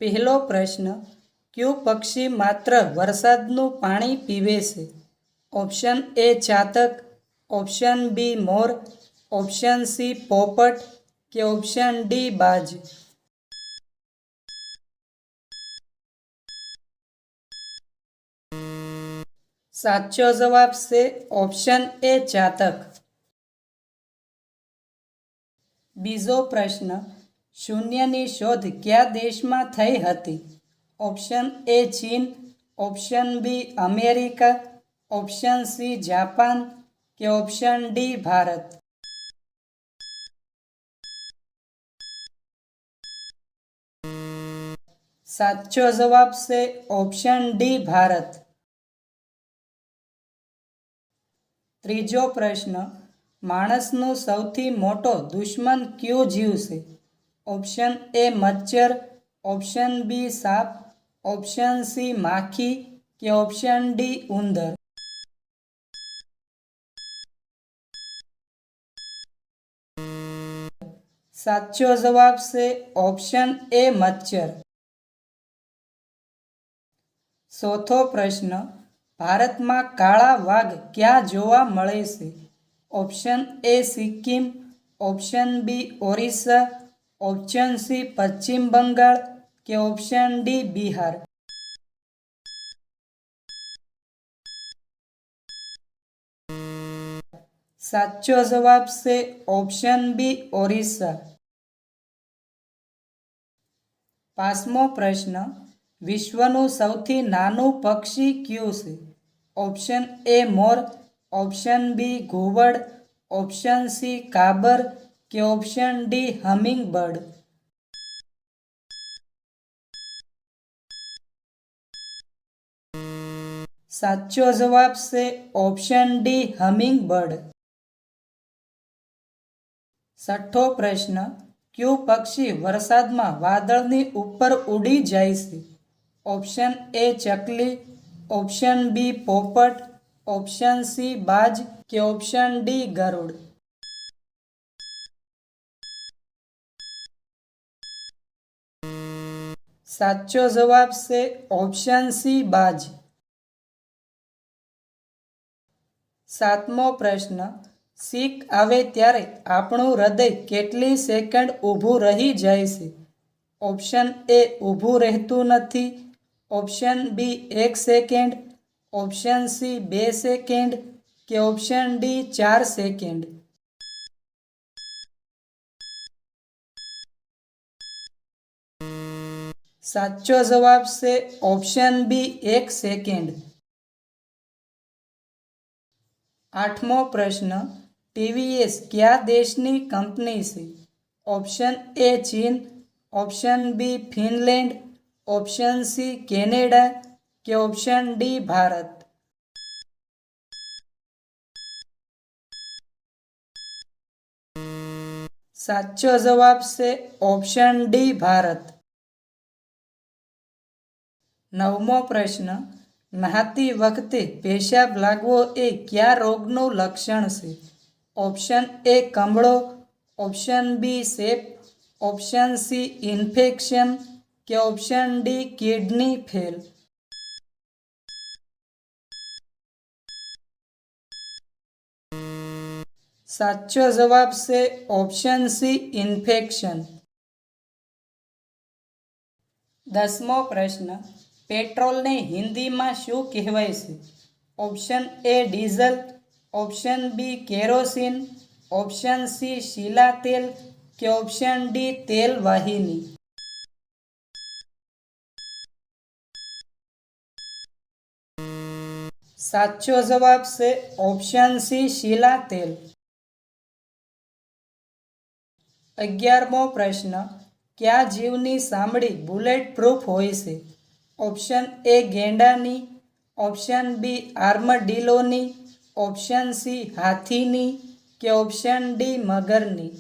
પહેલો પ્રશ્ન, કયું પક્ષી માત્ર વરસાદનું પાણી પીવે છે? ઓપ્શન એ ચાતક, ઓપ્શન બી મોર, ઓપ્શન સી પોપટ કે ઓપ્શન ડી બાજ. સાચો જવાબ છે ઓપ્શન એ ચાતક. બીજો પ્રશ્ન, શૂન્યની શોધ કયા દેશમાં થઈ હતી? ઓપ્શન એ ચીન, option B America, option C Japan કે ઓપ્શન ડી ભારત. સાચો જવાબ છે ઓપ્શન ડી ભારત. ત્રીજો પ્રશ્ન, માણસનો સૌથી મોટો દુશ્મન કયો જીવ છે? ઓપ્શન એ મચ્છર, ઓપ્શન બી સાપ, ઓપ્શન સી માખી કે ઓપ્શન ડી ઉંદર. સાચો જવાબ છે ઓપ્શન એ મચ્છર. ચોથો પ્રશ્ન, ભારતમાં કાળા વાઘ ક્યાં જોવા મળે છે? Option A Sikkim, option B Orissa, option C Paschim Bangal કે ઓપ્શન ડી બિહાર. સાચો જવાબ છે ઓપ્શન બી ઓરિસ્સા. પાંચમો પ્રશ્ન, વિશ્વનું સૌથી નાનું પક્ષી કયું છે? ઓપ્શન એ મોર, ઓપ્શન બી ઘુવડ, ઓપ્શન સી કાબર કે ઓપ્શન ડી હમિંગ બર્ડ. સાચો જવાબ છે ઓપ્શન ડી હમિંગ બર્ડ. છઠ્ઠો પ્રશ્ન, કયું પક્ષી વરસાદમાં વાદળની ઉપર ઉડી જાય છે? ઓપ્શન એ ચકલી, ઓપ્શન બી પોપટ, ઓપ્શન સી બાજ કે ઓપ્શન ડી ગરુડ. સાચો જવાબ છે ઓપ્શન સી બાજ. સાતમો પ્રશ્ન, છીંક આવે ત્યારે આપણું હૃદય કેટલી સેકન્ડ ઊભું રહી જાય છે? ઓપ્શન એ ઊભું રહેતું નથી, option B 1 second, option C 2 second કે ઓપ્શન ડી 4 સેકન્ડ. સાચો જવાબ છે ઓપ્શન બી 1 સેકન્ડ. આઠમો પ્રશ્ન, ટીવીએસ કયા દેશની કંપની છે? ઓપ્શન એ ચીન, option B Finland, option C Canada કે ઓપ્શન ડી ભારત. સાચો જવાબ છે ઓપ્શન ડી ભારત. નવમો પ્રશ્ન, નહાતી વખતે પેશાબ લાગવો એ કયા રોગનું લક્ષણ છે? ઓપ્શન એ કમળો, ઓપ્શન બી શેપ, ઓપ્શન સી ઇન્ફેક્શન કે ઓપ્શન ડી કિડની ફેલ. સાચો જવાબ છે ઓપ્શન સી ઇન્ફેક્શન. દસમો પ્રશ્ન, પેટ્રોલને હિન્દીમાં શું કહેવાય છે? Option A diesel, option B kerosene, option C શીલા તેલ કે ઓપ્શન ડી તેલ વાહિની. સાચો જવાબ છે ઓપ્શન સી શીલા તેલ. 11મો પ્રશ્ન, કયા જીવની ચામડી બુલેટ પ્રૂફ હોય છે? ઓપ્શન એ ગેંડાની, ઓપ્શન બી આર્મડિલોની, ઓપ્શન સી હાથીની કે ઓપ્શન ડી મગરની.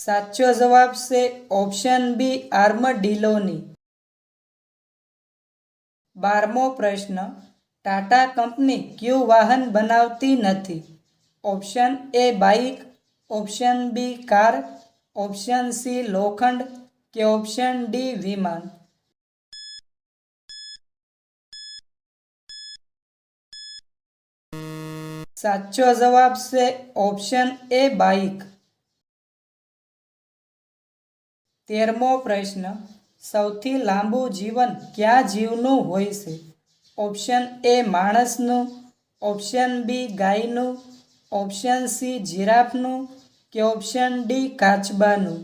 સાચો જવાબ છે ઓપ્શન બી આર્મડિલોની. 12મો પ્રશ્ન, ટાટા કંપની કયું વાહન બનાવતી નથી? Option A bike, option B car, option C લોખંડ કે ઓપ્શન ડી વિમાન? સાચો જવાબ છે ઓપ્શન એ બાઇક. 13મો પ્રશ્ન, સૌથી લાંબુ જીવન કયા જીવનું હોય છે? ઓપ્શન એ માણસનું, ઓપ્શન બી ગાયનું, ઓપ્શન સી જીરાફનું કે ઓપ્શન ડી કાચબાનું?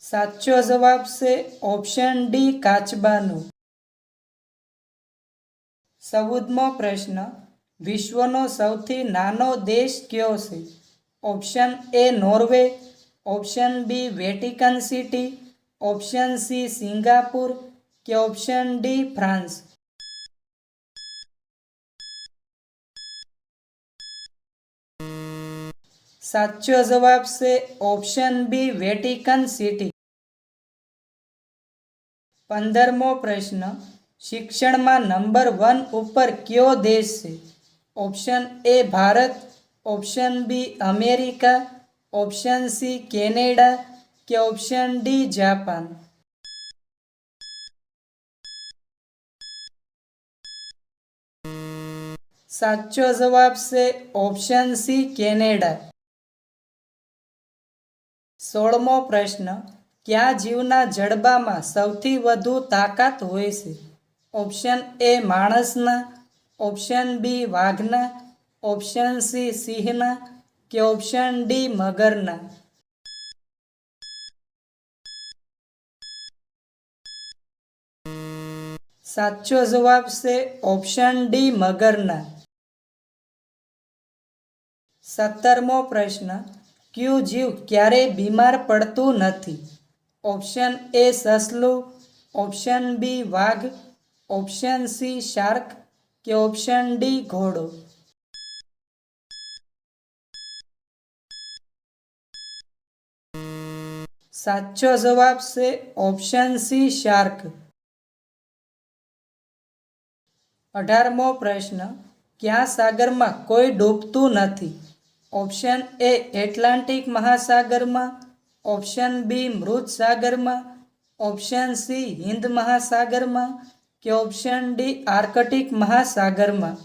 સાચો જવાબ છે ઓપ્શન ડી કાચબાનું. 14મો પ્રશ્ન, વિશ્વનો સૌથી નાનો દેશ કયો છે? Option A Norway, option B Vatican City, option C Singapore કે ઓપ્શન ડી ફ્રાન્સ? સાચો જવાબ છે ઓપ્શન બી વેટિકન સિટી. 15મો પ્રશ્ન, શિક્ષણમાં નંબર 1 ઉપર કયો દેશ છે? Option A Bharat, option B America, option C Canada કે ઓપ્શન ડી જાપાન? સાચો જવાબ છે ઓપ્શન સી કેનેડા. 16મો પ્રશ્ન, કયા જીવના જડબામાં સૌથી વધુ તાકાત હોય છે? ઓપ્શન એ માણસના, ઓપ્શન બી વાઘના, ઓપ્શન સી સિંહના કે ઓપ્શન ડી મગરના? સાચો જવાબ છે ઓપ્શન ડી મગરના. 17મો પ્રશ્ન, કયું જીવ ક્યારેય બીમાર પડતું નથી? ઓપ્શન એ સસલું, ઓપ્શન બી વાઘ, ઓપ્શન સી શાર્ક કે ઓપ્શન ડી ઘોડો? સાચો જવાબ છે ઓપ્શન સી શાર્ક. 18મો પ્રશ્ન, કયા સાગરમાં કોઈ ડૂબતું નથી? ઓપ્શન એ એટલાન્ટિક મહાસાગરમાં, ઓપ્શન બી મૃત સાગરમાં, ઓપ્શન સી હિન્દ મહાસાગરમાં કે ઓપ્શન ડી આર્કટિક મહાસાગરમાં?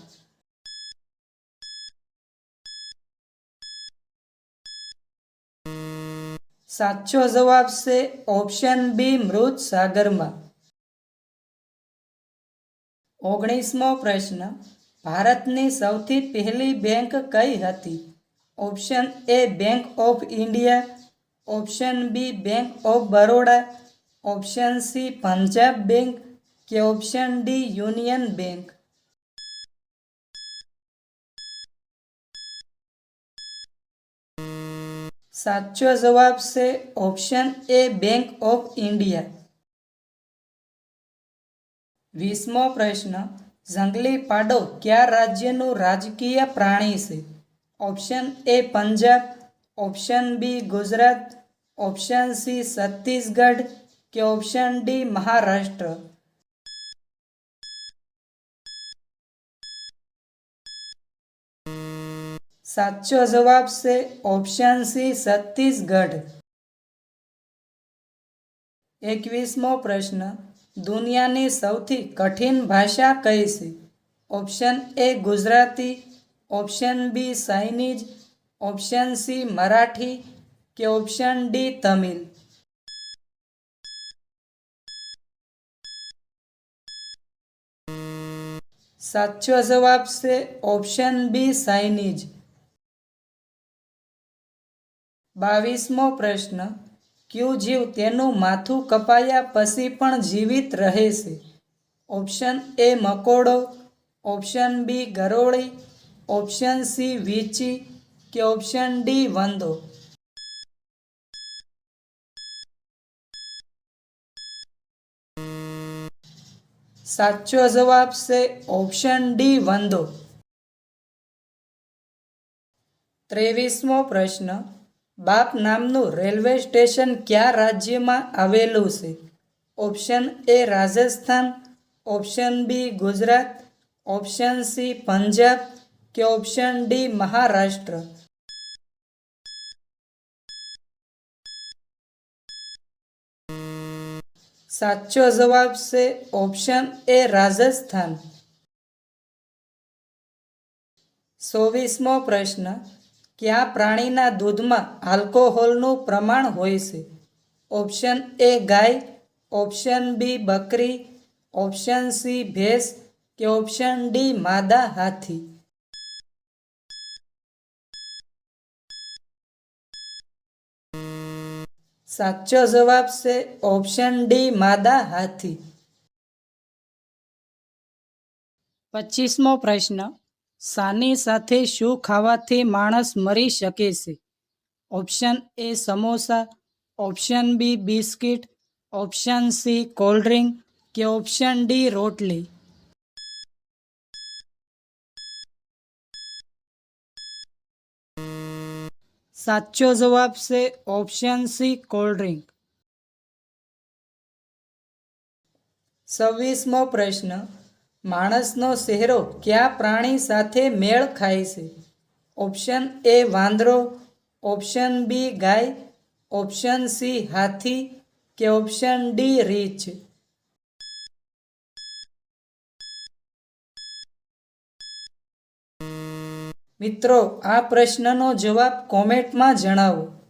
સાચો જવાબ છે ઓપ્શન બી મૃત સાગરમાં. 19મો પ્રશ્ન, ભારતની સૌથી પહેલી બેંક કઈ હતી? Option A Bank of India, option B Bank of Baroda, option C Punjab Bank કે ઓપ્શન ડી યુનિયન બેંક? સાચો જવાબ છે option A Bank of India. 20મો પ્રશ્ન, જંગલી પાડો કયા રાજ્યનું રાજકીય પ્રાણી છે? Option A Punjab, option B Gujarat, option C Chhattisgarh કે ઓપ્શન ડી મહારાષ્ટ્ર? સાચો જવાબ છે ઓપ્શન સી છત્તીસગઢ. 21મો પ્રશ્ન, દુનિયાની સૌથી કઠિન ભાષા કઈ છે? Option A Gujarati, option B Chinese, option C Marathi કે ઓપ્શન ડી તમિલ? સાચો જવાબ છે ઓપ્શન બી ચાઇનીઝ. 22મો પ્રશ્ન, કયું જીવ તેનું માથું કપાયા પછી પણ જીવિત રહે છે? ઓપ્શન એ મકોડો, ઓપ્શન બી ગરોળી, ઓપ્શન સી વીંછી કે ઓપ્શન ડી વંદો? સાચો જવાબ છે ઓપ્શન ડી વંદો. 23મો પ્રશ્ન, બાપ નામનું રેલવે સ્ટેશન કયા રાજ્યમાં આવેલું છે? Option A Rajasthan, option B Gujarat, option C Punjab કે ઓપ્શન ડી મહારાષ્ટ્ર? સાચો જવાબ છે ઓપ્શન એ રાજસ્થાન. 24મો પ્રશ્ન. કયા પ્રાણીના દૂધમાં આલ્કોહોલનું પ્રમાણ હોય છે? ઓપ્શન એ ગાય, ઓપ્શન બી બકરી, ઓપ્શન સી ભેંસ કે ઓપ્શન ડી માદા હાથી? સાચો જવાબ છે ઓપ્શન ડી માદા હાથી. 25મો પ્રશ્ન. શાની સાથે શું ખાવાથી માણસ મરી શકે છે? Option A samosa, option B biscuit, option C cold drink કે ઓપ્શન ડી રોટલી? સાચો જવાબ છે ઓપ્શન સી કોલ્ડ ડ્રિંક. 26મો પ્રશ્ન. માણસનો ચહેરો કયા પ્રાણી સાથે મેળ ખાય છે? ઓપ્શન એ વાંદરો, ઓપ્શન બી ગાય, ઓપ્શન સી હાથી કે ઓપ્શન ડી રીંછ? મિત્રો, આ પ્રશ્નનો જવાબ કોમેન્ટમાં જણાવો.